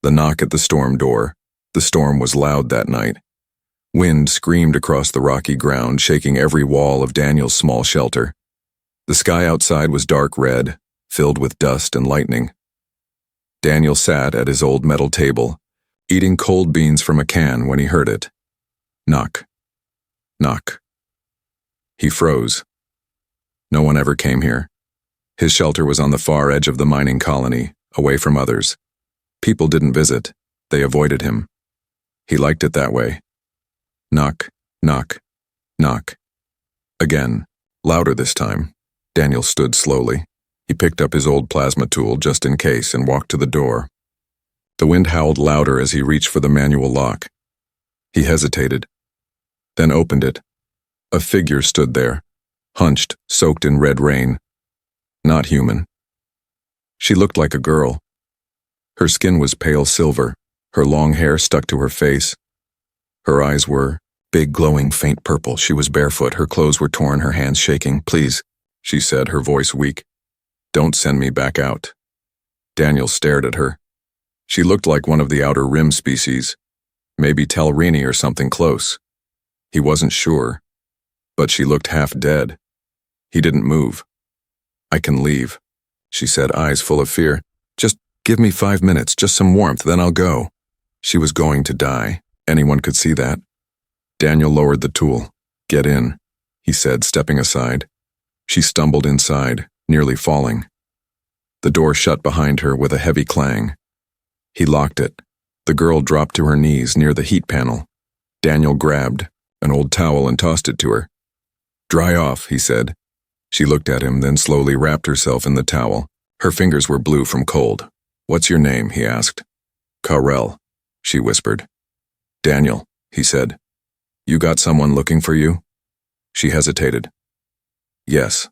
The knock at the storm door. The storm was loud that night. Wind screamed across the rocky ground, shaking every wall of Daniel's small shelter. The sky outside was dark red, filled with dust and lightning. Daniel sat at his old metal table, eating cold beans from a can when he heard it. Knock. Knock. He froze. No one ever came here. His shelter was on the far edge of the mining colony, away from others. People didn't visit. They avoided him. He liked it that way. Knock, knock, knock. Again, louder this time. Daniel stood slowly. He picked up his old plasma tool just in case and walked to the door. The wind howled louder as he reached for the manual lock. He hesitated, then opened it. A figure stood there, hunched, soaked in red rain. Not human. She looked like a girl. Her skin was pale silver, her long hair stuck to her face. Her eyes were big, glowing, faint purple. She was barefoot, her clothes were torn, her hands shaking. "Please," she said, her voice weak. "Don't send me back out." Daniel stared at her. She looked like one of the outer rim species, maybe Telrini or something close. He wasn't sure, but she looked half dead. He didn't move. "I can leave," she said, eyes full of fear. "Just give me 5 minutes, just some warmth, then I'll go." She was going to die. Anyone could see that. Daniel lowered the tool. "Get in," he said, stepping aside. She stumbled inside, nearly falling. The door shut behind her with a heavy clang. He locked it. The girl dropped to her knees near the heat panel. Daniel grabbed an old towel and tossed it to her. "Dry off," he said. She looked at him, then slowly wrapped herself in the towel. Her fingers were blue from cold. "What's your name?" he asked. "Karel," she whispered. "Daniel," he said. "You got someone looking for you?" She hesitated. "Yes,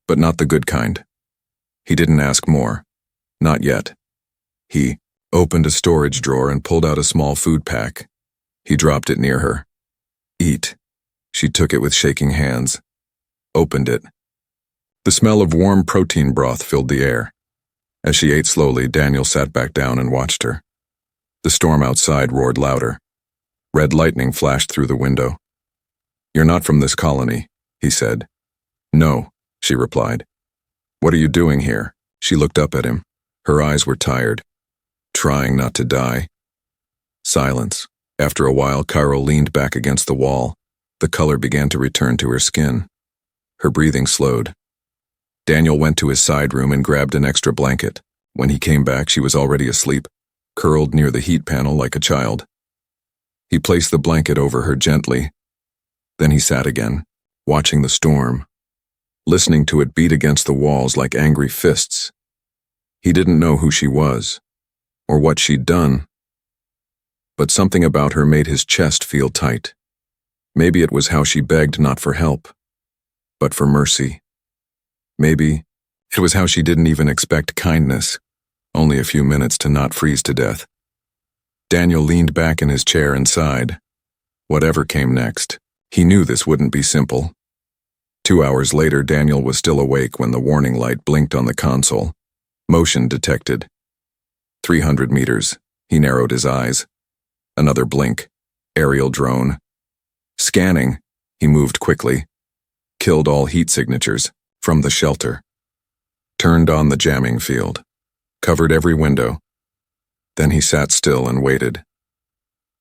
but not the good kind." He didn't ask more. Not yet. He opened a storage drawer and pulled out a small food pack. He dropped it near her. "Eat." She took it with shaking hands. Opened it. The smell of warm protein broth filled the air. As she ate slowly, Daniel sat back down and watched her. The storm outside roared louder. Red lightning flashed through the window. "You're not from this colony," he said. "No," she replied. "What are you doing here?" She looked up at him. Her eyes were tired. "Trying not to die." Silence. After a while, Cairo leaned back against the wall. The color began to return to her skin. Her breathing slowed. Daniel went to his side room and grabbed an extra blanket. When he came back, she was already asleep, curled near the heat panel like a child. He placed the blanket over her gently. Then he sat again, watching the storm, listening to it beat against the walls like angry fists. He didn't know who she was, or what she'd done, but something about her made his chest feel tight. Maybe it was how she begged not for help, but for mercy. Maybe it was how she didn't even expect kindness, only a few minutes to not freeze to death. Daniel leaned back in his chair and sighed. Whatever came next, he knew this wouldn't be simple. 2 hours later, Daniel was still awake when the warning light blinked on the console. Motion detected. 300 meters. He narrowed his eyes. Another blink. Aerial drone. Scanning. He moved quickly. Killed all heat signatures. From the shelter. Turned on the jamming field. Covered every window. Then he sat still and waited.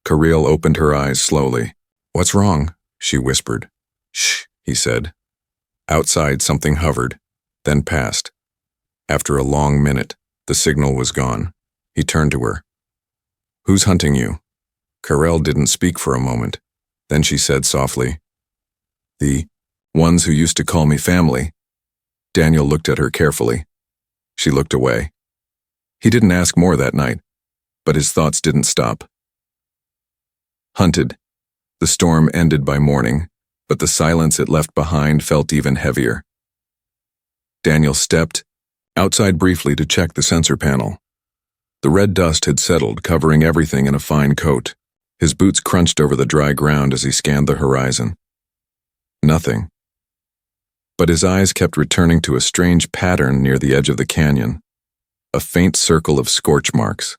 Karel opened her eyes slowly. "What's wrong?" she whispered. "Shh," he said. Outside something hovered, then passed. After a long minute, the signal was gone. He turned to her. "Who's hunting you?" Karel didn't speak for a moment. Then she said softly, "The ones who used to call me family." Daniel looked at her carefully. She looked away. He didn't ask more that night, but his thoughts didn't stop. Hunted. The storm ended by morning, but the silence it left behind felt even heavier. Daniel stepped outside briefly to check the sensor panel. The red dust had settled, covering everything in a fine coat. His boots crunched over the dry ground as he scanned the horizon. Nothing. But his eyes kept returning to a strange pattern near the edge of the canyon. A faint circle of scorch marks.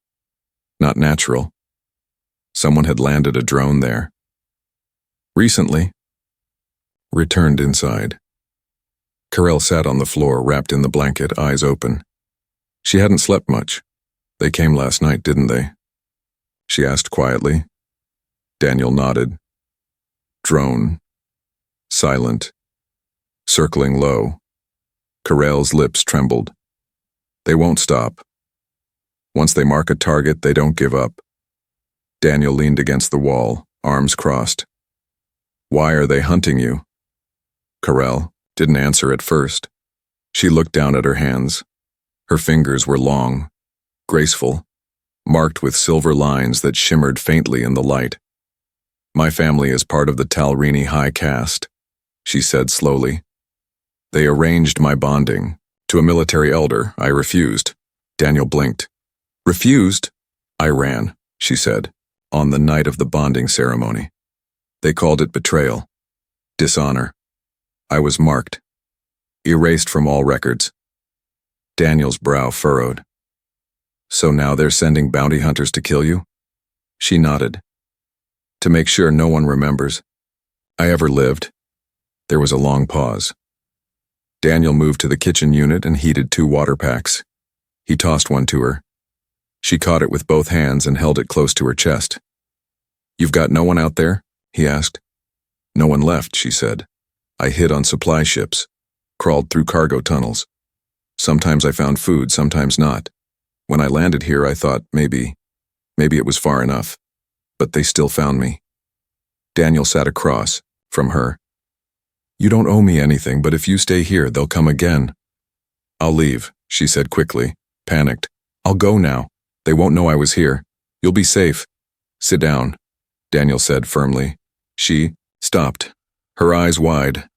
Not natural. Someone had landed a drone there. Recently. Returned inside. Carell sat on the floor, wrapped in the blanket, eyes open. She hadn't slept much. They came last night, didn't they? She asked quietly. Daniel nodded. Drone. Silent. Circling low. Carell's lips trembled. They won't stop. Once they mark a target, they don't give up. Daniel leaned against the wall, arms crossed. Why are they hunting you? Carell didn't answer at first. She looked down at her hands. Her fingers were long, graceful, marked with silver lines that shimmered faintly in the light. My family is part of the Talrini high caste, she said slowly. They arranged my bonding. To a military elder, I refused. Daniel blinked. Refused? I ran, she said, on the night of the bonding ceremony. They called it betrayal. Dishonor. I was marked. Erased from all records. Daniel's brow furrowed. So now they're sending bounty hunters to kill you? She nodded. To make sure no one remembers I ever lived. There was a long pause. Daniel moved to the kitchen unit and heated 2 water packs. He tossed one to her. She caught it with both hands and held it close to her chest. You've got no one out there? He asked. No one left, she said. I hid on supply ships, crawled through cargo tunnels. Sometimes I found food, sometimes not. When I landed here, I thought maybe it was far enough. But they still found me. Daniel sat across from her. You don't owe me anything, but if you stay here, they'll come again. I'll leave, she said quickly, panicked. I'll go now. They won't know I was here. You'll be safe. Sit down, Daniel said firmly. She stopped, her eyes wide.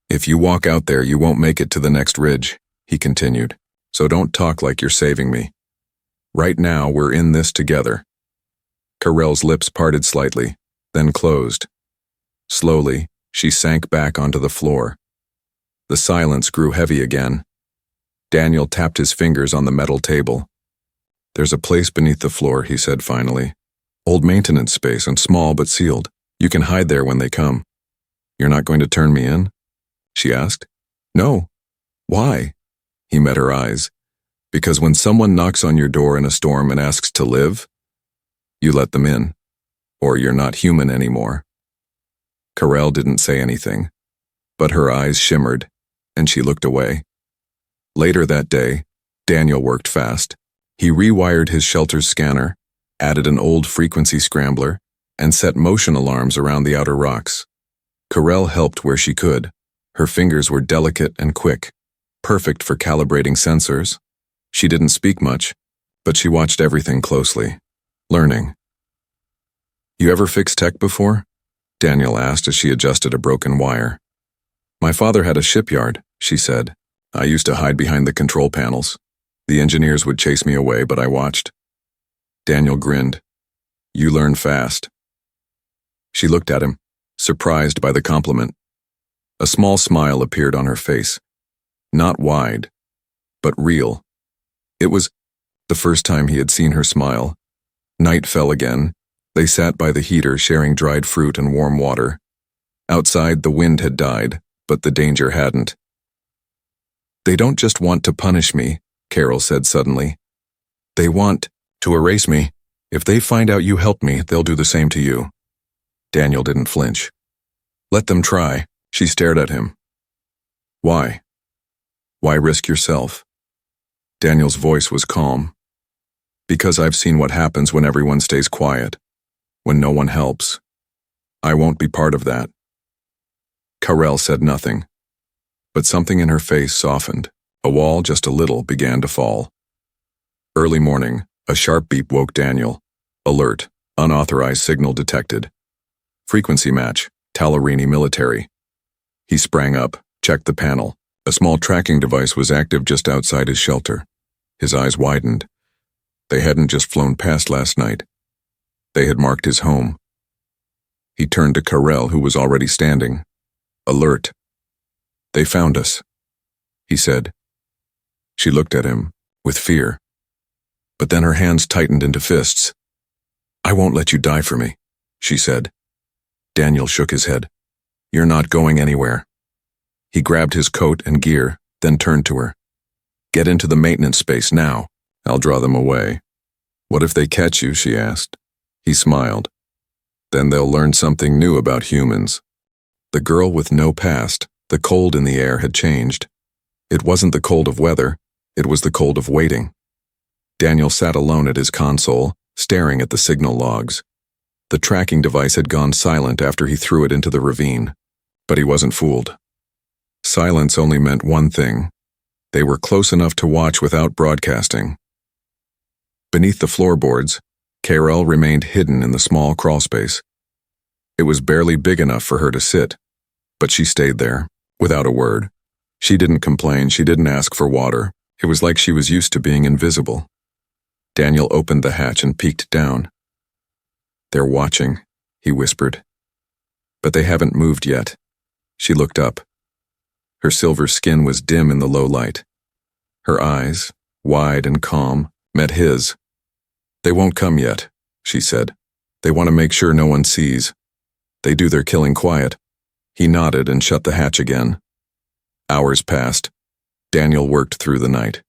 If you walk out there, you won't make it to the next ridge, he continued. So don't talk like you're saving me. Right now, we're in this together. Carell's lips parted slightly, then closed. Slowly, she sank back onto the floor. The silence grew heavy again. Daniel tapped his fingers on the metal table. There's a place beneath the floor, he said finally. Old maintenance space and small but sealed. You can hide there when they come. You're not going to turn me in? She asked. No. Why? He met her eyes. Because when someone knocks on your door in a storm and asks to live, you let them in, or you're not human anymore. Carell didn't say anything, but her eyes shimmered, and she looked away. Later that day, Daniel worked fast. He rewired his shelter's scanner, added an old frequency scrambler, and set motion alarms around the outer rocks. Carell helped where she could. Her fingers were delicate and quick, perfect for calibrating sensors. She didn't speak much, but she watched everything closely, learning. You ever fixed tech before? Daniel asked as she adjusted a broken wire. My father had a shipyard, she said. I used to hide behind the control panels. The engineers would chase me away, but I watched. Daniel grinned. You learn fast. She looked at him, surprised by the compliment. A small smile appeared on her face. Not wide, but real. It was the first time he had seen her smile. Night fell again. They sat by the heater sharing dried fruit and warm water. Outside, the wind had died, but the danger hadn't. They don't just want to punish me, Carell said suddenly. They want to erase me. If they find out you helped me, they'll do the same to you. Daniel didn't flinch. Let them try. She stared at him. Why? Why risk yourself? Daniel's voice was calm. Because I've seen what happens when everyone stays quiet, when no one helps. I won't be part of that. Carell said nothing, but something in her face softened. A wall just a little began to fall. Early morning, a sharp beep woke Daniel. Alert, unauthorized signal detected. Frequency match, Talrini military. He sprang up, checked the panel. A small tracking device was active just outside his shelter. His eyes widened. They hadn't just flown past last night. They had marked his home. He turned to Carell, who was already standing. Alert. They found us, he said. She looked at him, with fear. But then her hands tightened into fists. I won't let you die for me, she said. Daniel shook his head. You're not going anywhere. He grabbed his coat and gear, then turned to her. Get into the maintenance space now. I'll draw them away. What if they catch you, she asked. He smiled. Then they'll learn something new about humans. The girl with no past, the cold in the air had changed. It wasn't the cold of weather, it was the cold of waiting. Daniel sat alone at his console, staring at the signal logs. The tracking device had gone silent after he threw it into the ravine, but he wasn't fooled. Silence only meant one thing. They were close enough to watch without broadcasting. Beneath the floorboards, Karel remained hidden in the small crawlspace. It was barely big enough for her to sit, but she stayed there, without a word. She didn't complain, she didn't ask for water. It was like she was used to being invisible. Daniel opened the hatch and peeked down. They're watching, he whispered. But they haven't moved yet. She looked up. Her silver skin was dim in the low light. Her eyes, wide and calm, met his. They won't come yet, she said. They want to make sure no one sees. They do their killing quiet. He nodded and shut the hatch again. Hours passed. Daniel worked through the night.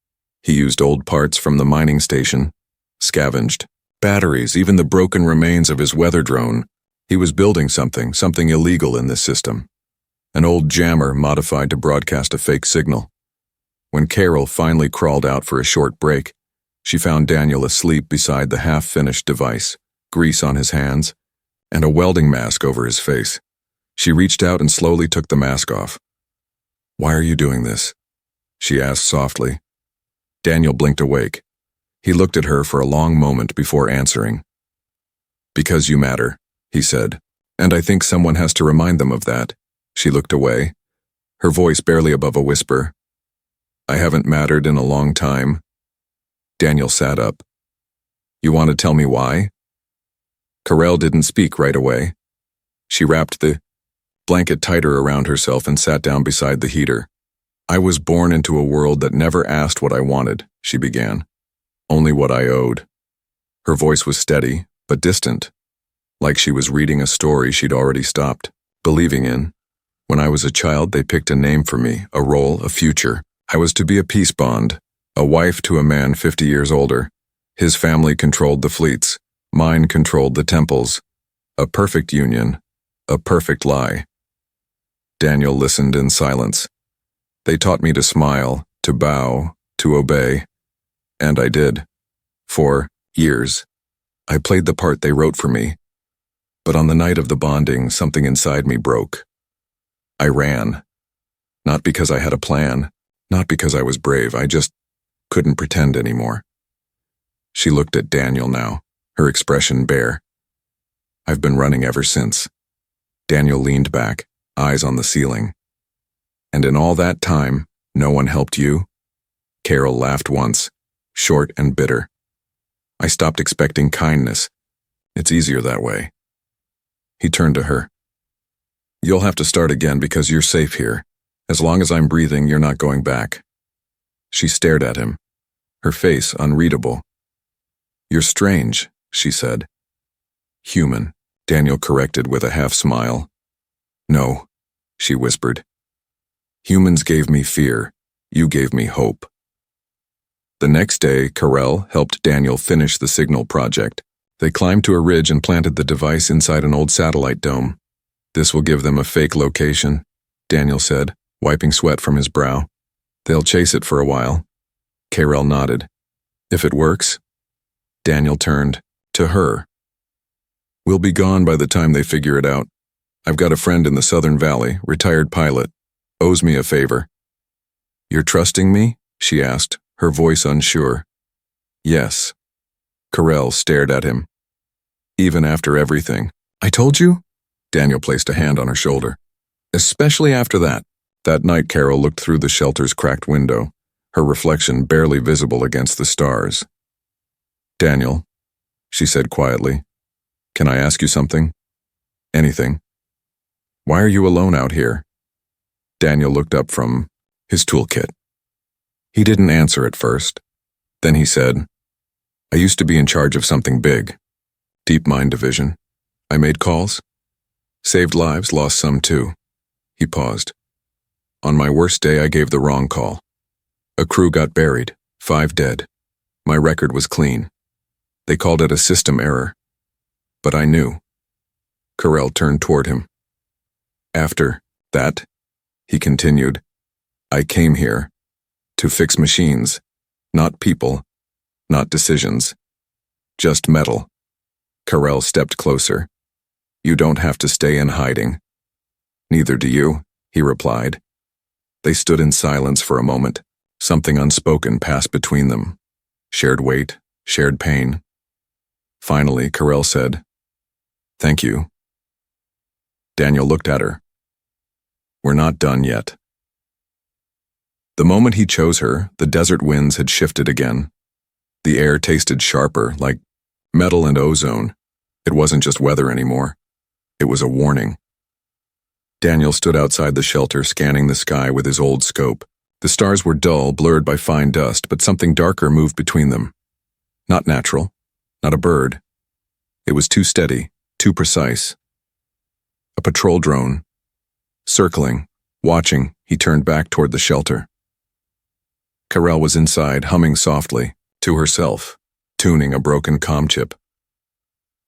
He used old parts from the mining station, scavenged, batteries, even the broken remains of his weather drone. He was building something illegal in this system. An old jammer modified to broadcast a fake signal. When Karel finally crawled out for a short break, she found Daniel asleep beside the half-finished device, grease on his hands, and a welding mask over his face. She reached out and slowly took the mask off. Why are you doing this? She asked softly. Daniel blinked awake. He looked at her for a long moment before answering. Because you matter, he said, and I think someone has to remind them of that. She looked away, her voice barely above a whisper. I haven't mattered in a long time. Daniel sat up. You want to tell me why? Karel didn't speak right away. She wrapped the blanket tighter around herself and sat down beside the heater. I was born into a world that never asked what I wanted, she began. Only what I owed. Her voice was steady, but distant, like she was reading a story she'd already stopped believing in. When I was a child, they picked a name for me, a role, a future. I was to be a peace bond, a wife to a man 50 years older. His family controlled the fleets, mine controlled the temples. A perfect union, a perfect lie. Daniel listened in silence. They taught me to smile, to bow, to obey. And I did. For years. I played the part they wrote for me. But on the night of the bonding, something inside me broke. I ran. Not because I had a plan, not because I was brave, I just couldn't pretend anymore. She looked at Daniel now, her expression bare. I've been running ever since. Daniel leaned back, eyes on the ceiling. And in all that time, no one helped you? Karel laughed once, short and bitter. I stopped expecting kindness. It's easier that way. He turned to her. You'll have to start again because you're safe here. As long as I'm breathing, you're not going back. She stared at him, her face unreadable. You're strange, she said. Human, Daniel corrected with a half-smile. No, she whispered. Humans gave me fear. You gave me hope. The next day, Karel helped Daniel finish the signal project. They climbed to a ridge and planted the device inside an old satellite dome. This will give them a fake location, Daniel said, wiping sweat from his brow. They'll chase it for a while. Karel nodded. If it works? Daniel turned to her. We'll be gone by the time they figure it out. I've got a friend in the Southern Valley, retired pilot, owes me a favor. You're trusting me? She asked, her voice unsure. Yes. Karel stared at him. Even after everything. I told you? Daniel placed a hand on her shoulder. Especially after that. That night, Karel looked through the shelter's cracked window, her reflection barely visible against the stars. Daniel, she said quietly, can I ask you something? Anything. Why are you alone out here? Daniel looked up from his toolkit. He didn't answer at first. Then he said, I used to be in charge of something big. Deep Mine Division. I made calls. Saved lives, lost some too. He paused. On my worst day, I gave the wrong call. A crew got buried, 5 dead. My record was clean. They called it a system error. But I knew. Carell turned toward him. After that, he continued, I came here to fix machines, not people, not decisions, just metal. Carell stepped closer. You don't have to stay in hiding. Neither do you, he replied. They stood in silence for a moment. Something unspoken passed between them. Shared weight, shared pain. Finally, Carell said, Thank you. Daniel looked at her. We're not done yet. The moment he chose her, the desert winds had shifted again. The air tasted sharper, like metal and ozone. It wasn't just weather anymore. It was a warning. Daniel stood outside the shelter, scanning the sky with his old scope. The stars were dull, blurred by fine dust, but something darker moved between them. Not natural, not a bird. It was too steady, too precise. A patrol drone. Circling, watching, he turned back toward the shelter. Carell was inside, humming softly, to herself, tuning a broken comm chip.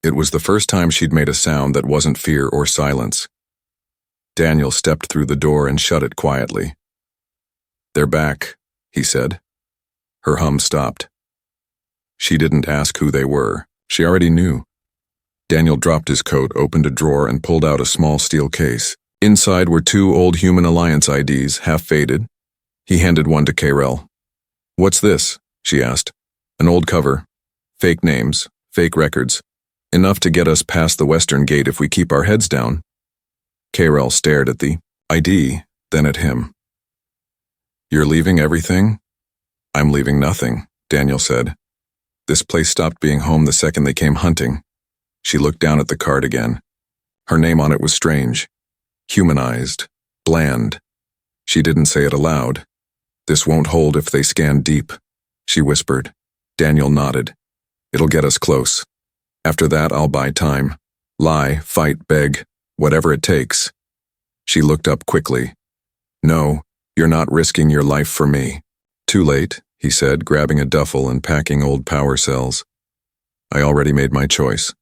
It was the first time she'd made a sound that wasn't fear or silence. Daniel stepped through the door and shut it quietly. They're back, he said. Her hum stopped. She didn't ask who they were. She already knew. Daniel dropped his coat, opened a drawer, and pulled out a small steel case. Inside were 2 old Human Alliance IDs, half faded. He handed one to Carell. What's this? She asked. An old cover. Fake names, fake records. Enough to get us past the western gate if we keep our heads down. Carell stared at the ID, then at him. You're leaving everything? I'm leaving nothing, Daniel said. This place stopped being home the second they came hunting. She looked down at the card again. Her name on it was strange. Humanized. Bland. She didn't say it aloud. This won't hold if they scan deep, she whispered. Daniel nodded. It'll get us close. After that, I'll buy time. Lie, fight, beg, whatever it takes. She looked up quickly. No, you're not risking your life for me. Too late, he said, grabbing a duffel and packing old power cells. I already made my choice.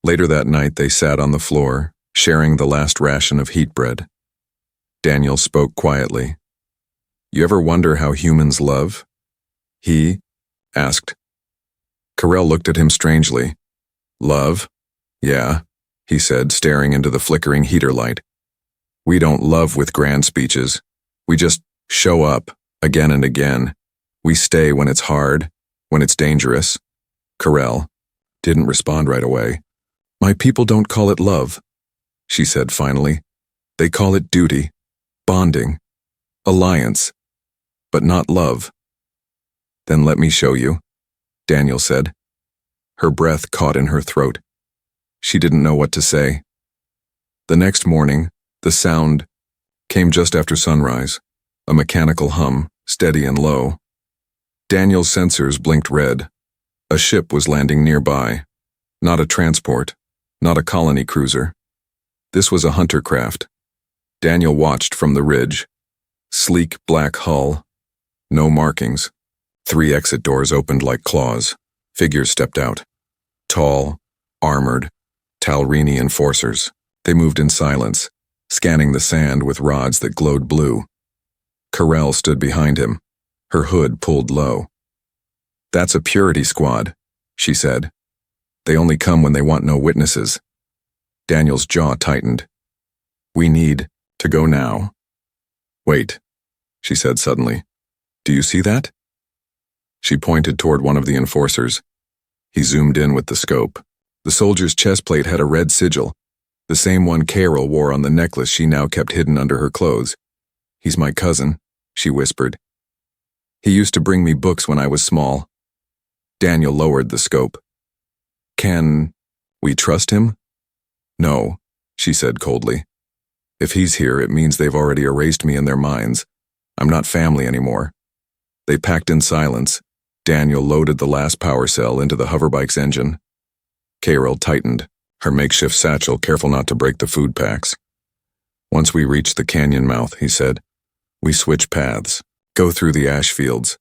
Later that night, they sat on the floor, sharing the last ration of heat bread. Daniel spoke quietly. You ever wonder how humans love? He asked. Carell looked at him strangely. Love? Yeah, he said, staring into the flickering heater light. We don't love with grand speeches. We just show up, again and again. We stay when it's hard, when it's dangerous. Carell didn't respond right away. My people don't call it love, she said finally. They call it duty, bonding, alliance, but not love. Then let me show you, Daniel said. Her breath caught in her throat. She didn't know what to say. The next morning, the sound came just after sunrise, a mechanical hum, steady and low. Daniel's sensors blinked red. A ship was landing nearby. Not a transport, not a colony cruiser. This was a hunter craft. Daniel watched from the ridge. Sleek black hull. No markings. 3 exit doors opened like claws. Figures stepped out. Tall, armored, Talrini enforcers. They moved in silence, scanning the sand with rods that glowed blue. Carell stood behind him, her hood pulled low. That's a purity squad, she said. They only come when they want no witnesses. Daniel's jaw tightened. We need to go now. Wait, she said suddenly. Do you see that? She pointed toward one of the enforcers. He zoomed in with the scope. The soldier's chest plate had a red sigil, the same one Carell wore on the necklace she now kept hidden under her clothes. He's my cousin, she whispered. He used to bring me books when I was small. Daniel lowered the scope. Can we trust him? No, she said coldly. If he's here, it means they've already erased me in their minds. I'm not family anymore. They packed in silence. Daniel loaded the last power cell into the hoverbike's engine. Carol tightened, her makeshift satchel careful not to break the food packs. Once we reach the canyon mouth, he said, we switch paths, go through the ash fields.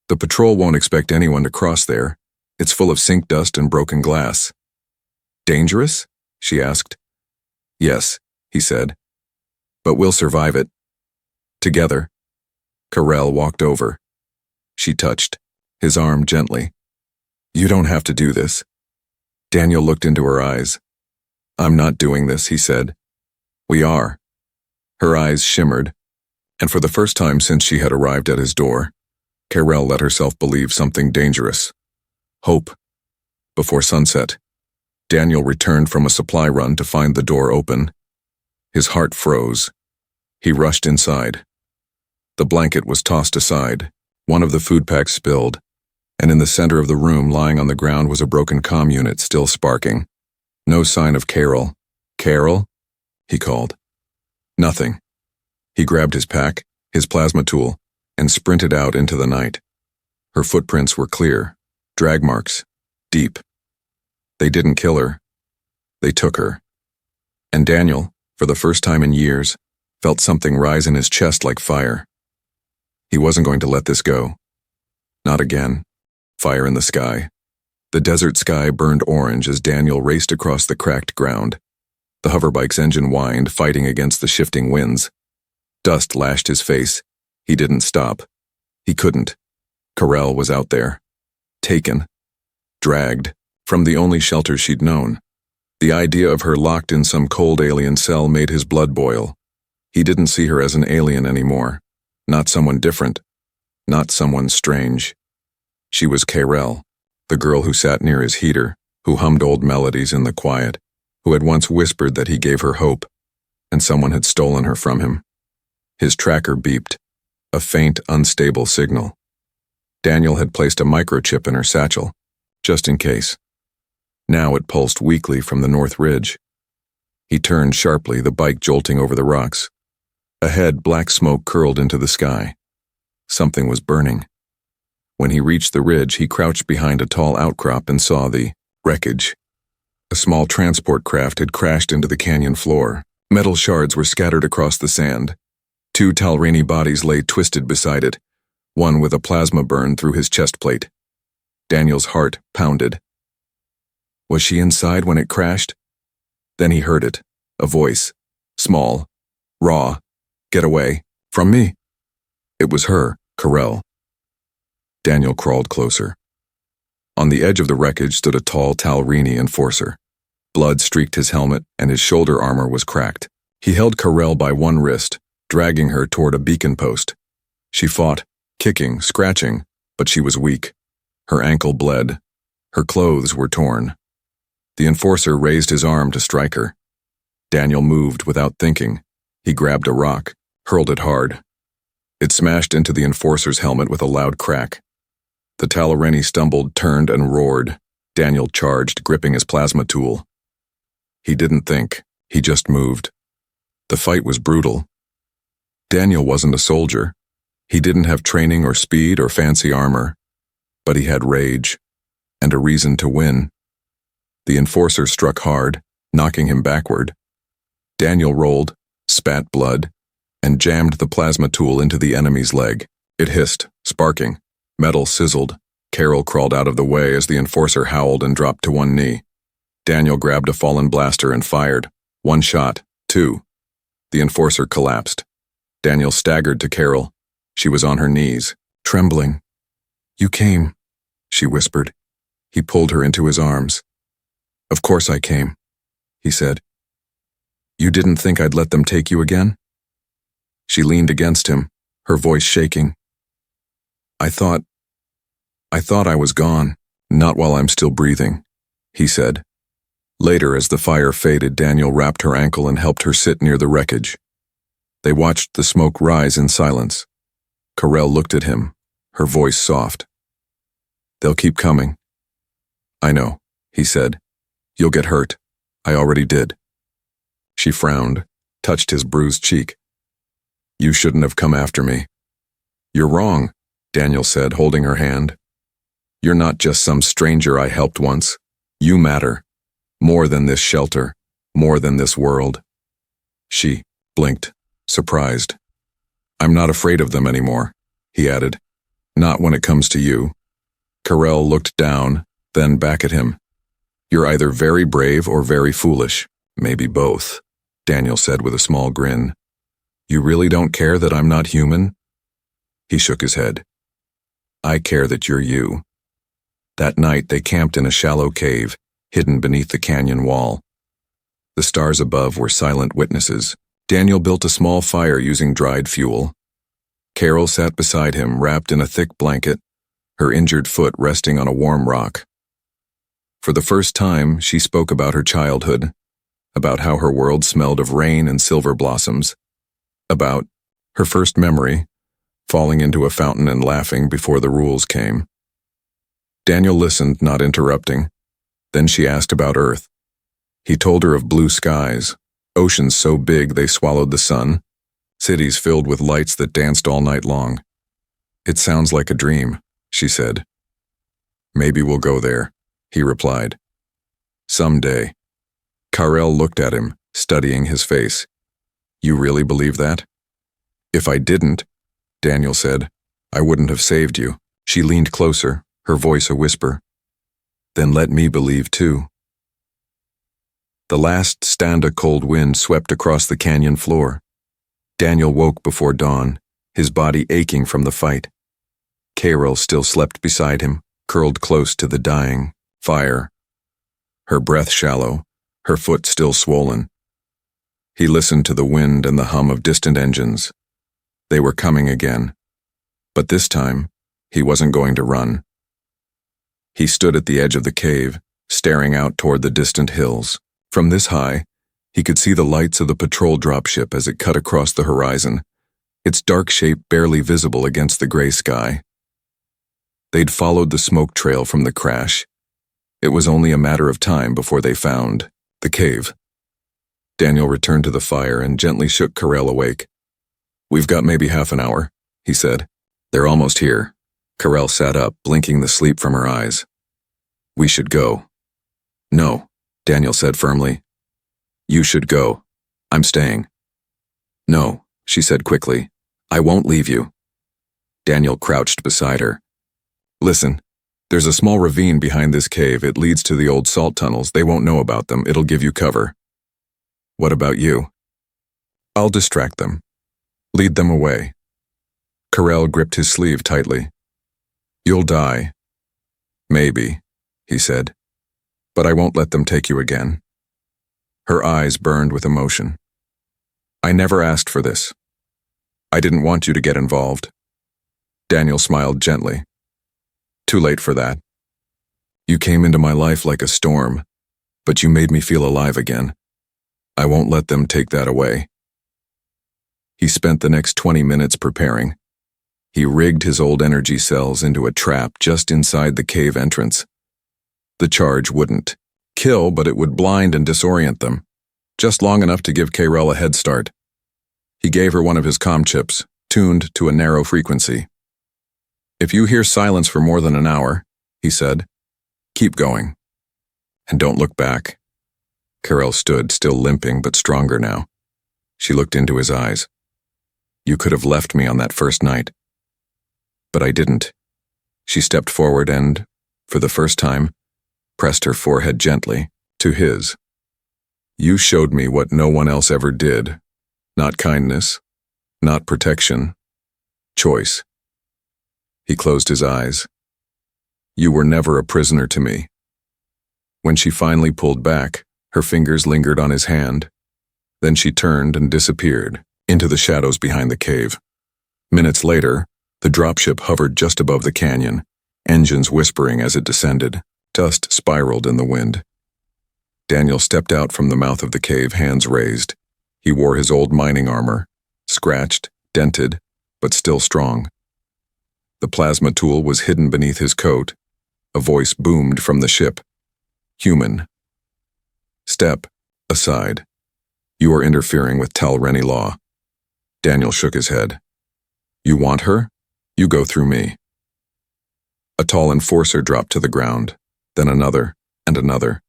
The patrol won't expect anyone to cross there. It's full of sink dust and broken glass. Dangerous? She asked. Yes, he said. But we'll survive it. Together. Carell walked over. She touched his arm gently. You don't have to do this. Daniel looked into her eyes. I'm not doing this, he said. We are. Her eyes shimmered, and for the first time since she had arrived at his door, Carell let herself believe something dangerous. Hope. Before sunset, Daniel returned from a supply run to find the door open. His heart froze. He rushed inside. The blanket was tossed aside, one of the food packs spilled, and in the center of the room, lying on the ground, was a broken comm unit still sparking. No sign of Carol. Carol? He called. Nothing. He grabbed his pack, his plasma tool, and sprinted out into the night. Her footprints were clear, drag marks, deep. They didn't kill her. They took her. And Daniel, for the first time in years, felt something rise in his chest like fire. He wasn't going to let this go. Not again. Fire in the sky. The desert sky burned orange as Daniel raced across the cracked ground. The hoverbike's engine whined, fighting against the shifting winds. Dust lashed his face. He didn't stop. He couldn't. Carell was out there. Taken. Dragged. From the only shelter she'd known. The idea of her locked in some cold alien cell made his blood boil. He didn't see her as an alien anymore. Not someone different. Not someone strange. She was Carell, the girl who sat near his heater, who hummed old melodies in the quiet, who had once whispered that he gave her hope, and someone had stolen her from him. His tracker beeped, a faint, unstable signal. Daniel had placed a microchip in her satchel, just in case. Now it pulsed weakly from the north ridge. He turned sharply, the bike jolting over the rocks. Ahead, black smoke curled into the sky. Something was burning. When he reached the ridge, he crouched behind a tall outcrop and saw the wreckage. A small transport craft had crashed into the canyon floor. Metal shards were scattered across the sand. 2 Talrini bodies lay twisted beside it, one with a plasma burn through his chest plate. Daniel's heart pounded. Was she inside when it crashed? Then he heard it, a voice, small, raw. Get away, from me. It was her, Carell. Daniel crawled closer. On the edge of the wreckage stood a tall Talrini enforcer. Blood streaked his helmet and his shoulder armor was cracked. He held Carell by one wrist, dragging her toward a beacon post. She fought, kicking, scratching, but she was weak. Her ankle bled. Her clothes were torn. The enforcer raised his arm to strike her. Daniel moved without thinking. He grabbed a rock, hurled it hard. It smashed into the enforcer's helmet with a loud crack. The Talrini stumbled, turned, and roared. Daniel charged, gripping his plasma tool. He didn't think. He just moved. The fight was brutal. Daniel wasn't a soldier. He didn't have training or speed or fancy armor. But he had rage, and a reason to win. The enforcer struck hard, knocking him backward. Daniel rolled, spat blood, and jammed the plasma tool into the enemy's leg. It hissed, sparking. Metal sizzled. Carol crawled out of the way as the enforcer howled and dropped to one knee. Daniel grabbed a fallen blaster and fired. 1 shot, 2. The enforcer collapsed. Daniel staggered to Carol. She was on her knees, trembling. You came, she whispered. He pulled her into his arms. Of course I came, he said. You didn't think I'd let them take you again? She leaned against him, her voice shaking. I thought I was gone. Not while I'm still breathing, he said. Later, as the fire faded, Daniel wrapped her ankle and helped her sit near the wreckage. They watched the smoke rise in silence. Carell looked at him, her voice soft. They'll keep coming. I know, he said. You'll get hurt. I already did. She frowned, touched his bruised cheek. You shouldn't have come after me. You're wrong, Daniel said, holding her hand. You're not just some stranger I helped once. You matter. More than this shelter. More than this world. She blinked, surprised. I'm not afraid of them anymore, he added. Not when it comes to you. Carell looked down, then back at him. You're either very brave or very foolish. Maybe both, Daniel said with a small grin. You really don't care that I'm not human? He shook his head. I care that you're you. That night they camped in a shallow cave, hidden beneath the canyon wall. The stars above were silent witnesses. Daniel built a small fire using dried fuel. Carol sat beside him, wrapped in a thick blanket, her injured foot resting on a warm rock. For the first time, she spoke about her childhood, about how her world smelled of rain and silver blossoms, about her first memory, falling into a fountain and laughing before the rules came. Daniel listened, not interrupting. Then she asked about Earth. He told her of blue skies, oceans so big they swallowed the sun, cities filled with lights that danced all night long. It sounds like a dream, she said. Maybe we'll go there, he replied. Someday. Carell looked at him, studying his face. You really believe that? If I didn't, Daniel said, I wouldn't have saved you. She leaned closer, her voice a whisper. Then let me believe too. The last stand of cold wind swept across the canyon floor. Daniel woke before dawn, his body aching from the fight. Carol still slept beside him, curled close to the dying fire. Her breath shallow, her foot still swollen. He listened to the wind and the hum of distant engines. They were coming again. But this time, he wasn't going to run. He stood at the edge of the cave, staring out toward the distant hills. From this high, he could see the lights of the patrol dropship as it cut across the horizon, its dark shape barely visible against the gray sky. They'd followed the smoke trail from the crash. It was only a matter of time before they found the cave. Daniel returned to the fire and gently shook Carell awake. We've got maybe half an hour, he said. They're almost here. Carell sat up, blinking the sleep from her eyes. We should go. No, Daniel said firmly. You should go. I'm staying. No, she said quickly. I won't leave you. Daniel crouched beside her. Listen, there's a small ravine behind this cave. It leads to the old salt tunnels. They won't know about them. It'll give you cover. What about you? I'll distract them. Lead them away. Carell gripped his sleeve tightly. You'll die. Maybe, he said. But I won't let them take you again. Her eyes burned with emotion. I never asked for this. I didn't want you to get involved. Daniel smiled gently. Too late for that. You came into my life like a storm, but you made me feel alive again. I won't let them take that away. He spent the next 20 minutes preparing. He rigged his old energy cells into a trap just inside the cave entrance. The charge wouldn't kill, but it would blind and disorient them, just long enough to give Carell a head start. He gave her one of his comm chips, tuned to a narrow frequency. If you hear silence for more than an hour, he said, keep going. And don't look back. Carell stood, still limping but stronger now. She looked into his eyes. You could have left me on that first night. But I didn't. She stepped forward and, for the first time, pressed her forehead gently to his. You showed me what no one else ever did. Not kindness, not protection, choice. He closed his eyes. You were never a prisoner to me. When she finally pulled back, her fingers lingered on his hand. Then she turned and disappeared into the shadows behind the cave. Minutes later, the dropship hovered just above the canyon, engines whispering as it descended. Dust spiraled in the wind. Daniel stepped out from the mouth of the cave, hands raised. He wore his old mining armor, scratched, dented, but still strong. The plasma tool was hidden beneath his coat. A voice boomed from the ship. Human. Step aside. You are interfering with Talreni law. Daniel shook his head. You want her? You go through me. A tall enforcer dropped to the ground, then another, and another.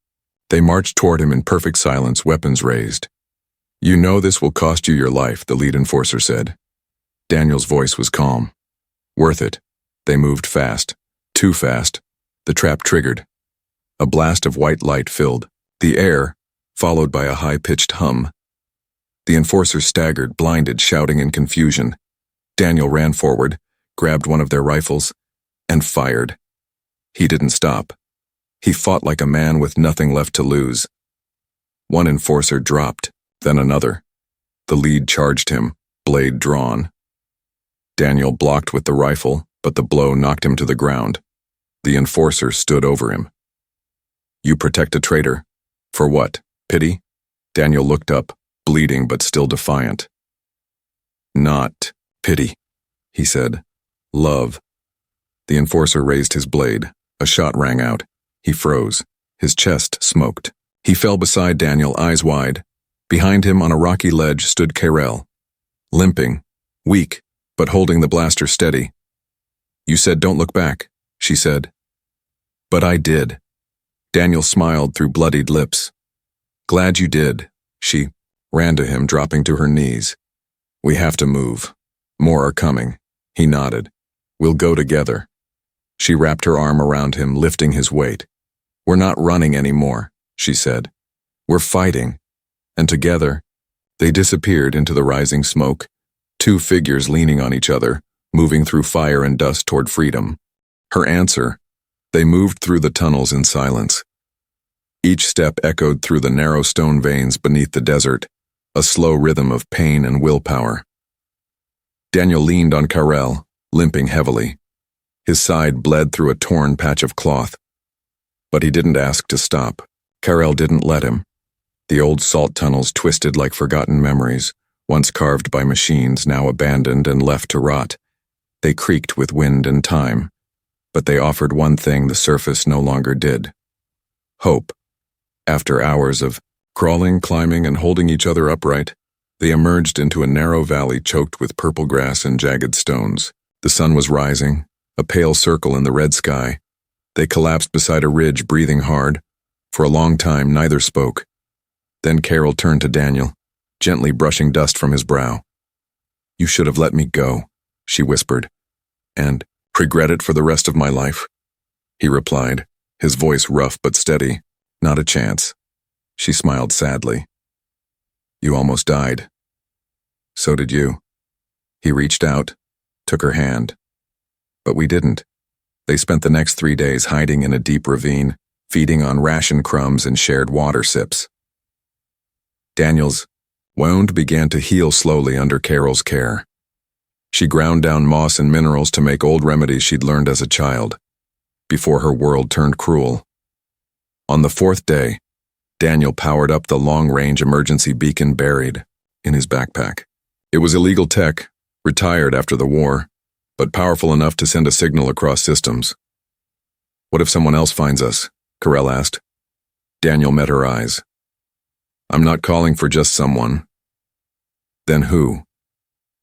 They marched toward him in perfect silence, weapons raised. "You know this will cost you your life," the lead enforcer said. Daniel's voice was calm. "Worth it." They moved fast. Too fast. The trap triggered. A blast of white light filled the air, followed by a high-pitched hum. The enforcers staggered, blinded, shouting in confusion. Daniel ran forward, grabbed one of their rifles, and fired. He didn't stop. He fought like a man with nothing left to lose. One enforcer dropped, then another. The lead charged him, blade drawn. Daniel blocked with the rifle, but the blow knocked him to the ground. The enforcer stood over him. "You protect a traitor. For what? Pity?" Daniel looked up, bleeding but still defiant. "Not pity," he said. "Love." The enforcer raised his blade. A shot rang out. He froze. His chest smoked. He fell beside Daniel, eyes wide. Behind him on a rocky ledge stood Karel, limping, weak, but holding the blaster steady. "You said don't look back," she said. "But I did." Daniel smiled through bloodied lips. "Glad you did." She ran to him, dropping to her knees. "We have to move. More are coming." He nodded. "We'll go together." She wrapped her arm around him, lifting his weight. "We're not running anymore," she said. "We're fighting." And together, they disappeared into the rising smoke, two figures leaning on each other, moving through fire and dust toward freedom. Her answer: they moved through the tunnels in silence. Each step echoed through the narrow stone veins beneath the desert, a slow rhythm of pain and willpower. Daniel leaned on Karel, limping heavily. His side bled through a torn patch of cloth. But he didn't ask to stop. Karel didn't let him. The old salt tunnels twisted like forgotten memories, once carved by machines, now abandoned and left to rot. They creaked with wind and time, but they offered one thing the surface no longer did: hope. After hours of crawling, climbing, and holding each other upright, they emerged into a narrow valley choked with purple grass and jagged stones. The sun was rising, a pale circle in the red sky. They collapsed beside a ridge, breathing hard. For a long time, neither spoke. Then Karel turned to Daniel, gently brushing dust from his brow. "You should have let me go," she whispered. "And regret it for the rest of my life?" He replied, his voice rough but steady. "Not a chance." She smiled sadly. "You almost died." "So did you." He reached out, took her hand. But we didn't. They spent the next 3 days hiding in a deep ravine, feeding on ration crumbs and shared water sips. Daniel's wound began to heal slowly under Karel's care. She ground down moss and minerals to make old remedies she'd learned as a child, before her world turned cruel. On the 4th day, Daniel powered up the long-range emergency beacon buried in his backpack. It was illegal tech, retired after the war, but powerful enough to send a signal across systems. "What if someone else finds us?" Karel asked. Daniel met her eyes. "I'm not calling for just someone." "Then who?"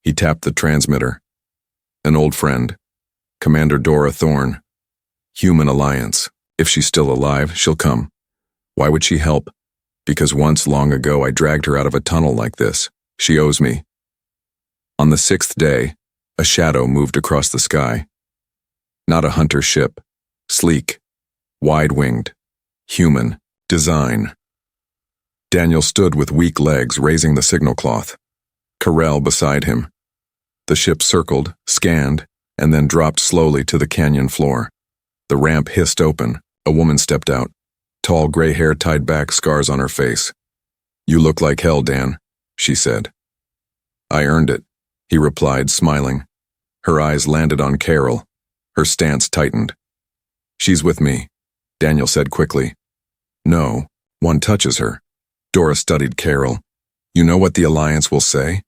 He tapped the transmitter. "An old friend, Commander Dora Thorne. Human Alliance. If she's still alive, she'll come." "Why would she help?" "Because once, long ago, I dragged her out of a tunnel like this. She owes me." On the 6th day, a shadow moved across the sky. Not a hunter ship. Sleek, wide-winged, human, design. Daniel stood with weak legs, raising the signal cloth. Karel beside him. The ship circled, scanned, and then dropped slowly to the canyon floor. The ramp hissed open. A woman stepped out. Tall gray hair tied back, scars on her face. "You look like hell, Dan," she said. "I earned it," he replied, smiling. Her eyes landed on Karel. Her stance tightened. "She's with me," Daniel said quickly. "No, one touches her." Dora studied Karel. "You know what the Alliance will say?"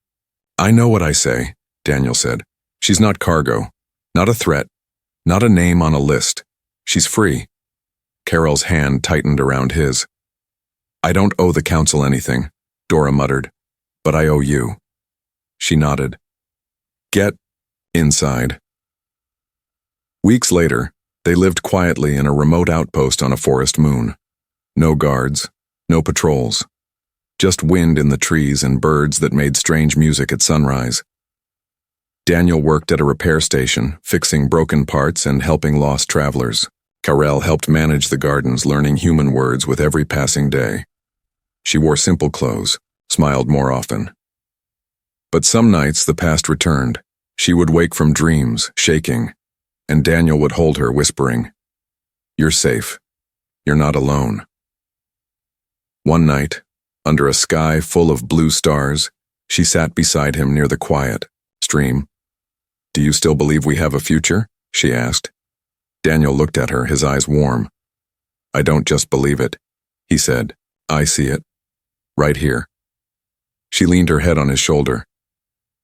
"I know what I say," Daniel said. "She's not cargo, not a threat, not a name on a list. She's free." Karel's hand tightened around his. "I don't owe the Council anything," Dora muttered, "but I owe you." She nodded. "Get inside." Weeks later, they lived quietly in a remote outpost on a forest moon. No guards, no patrols. Just wind in the trees and birds that made strange music at sunrise. Daniel worked at a repair station, fixing broken parts and helping lost travelers. Karel helped manage the gardens, learning human words with every passing day. She wore simple clothes, smiled more often. But some nights the past returned. She would wake from dreams, shaking, and Daniel would hold her, whispering, "You're safe. You're not alone." One night, under a sky full of blue stars, she sat beside him near the quiet stream. "Do you still believe we have a future?" she asked. Daniel looked at her, his eyes warm. "I don't just believe it," he said. "I see it. Right here." She leaned her head on his shoulder.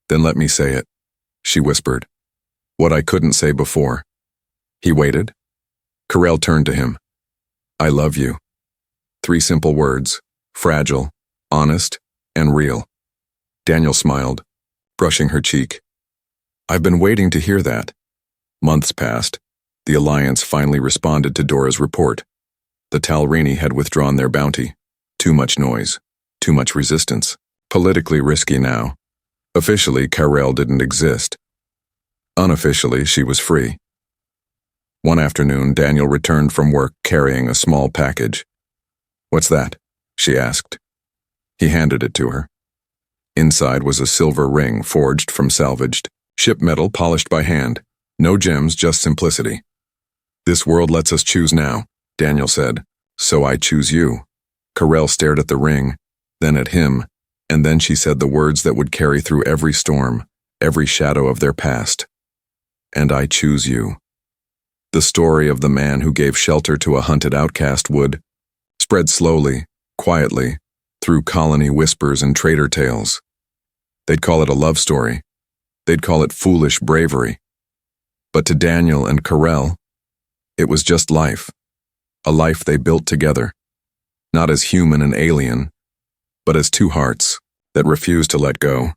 "Then let me say it," she whispered. "What I couldn't say before." He waited. Karel turned to him. "I love you." 3 simple words, fragile, honest, and real. Daniel smiled, brushing her cheek. "I've been waiting to hear that." Months passed. The Alliance finally responded to Dora's report. The Talrini had withdrawn their bounty. Too much noise. Too much resistance. Politically risky now. Officially, Karel didn't exist. Unofficially, she was free. One afternoon, Daniel returned from work carrying a small package. "What's that?" she asked. He handed it to her. Inside was a silver ring forged from salvaged ship metal polished by hand. No gems, just simplicity. "This world lets us choose now," Daniel said. "So I choose you." Karel stared at the ring, then at him, and then she said the words that would carry through every storm, every shadow of their past. "And I choose you." The story of the man who gave shelter to a hunted outcast would spread slowly, quietly, through colony whispers and traitor tales. They'd call it a love story. They'd call it foolish bravery. But to Daniel and Karel, it was just life. A life they built together. Not as human and alien, but as 2 hearts that refused to let go.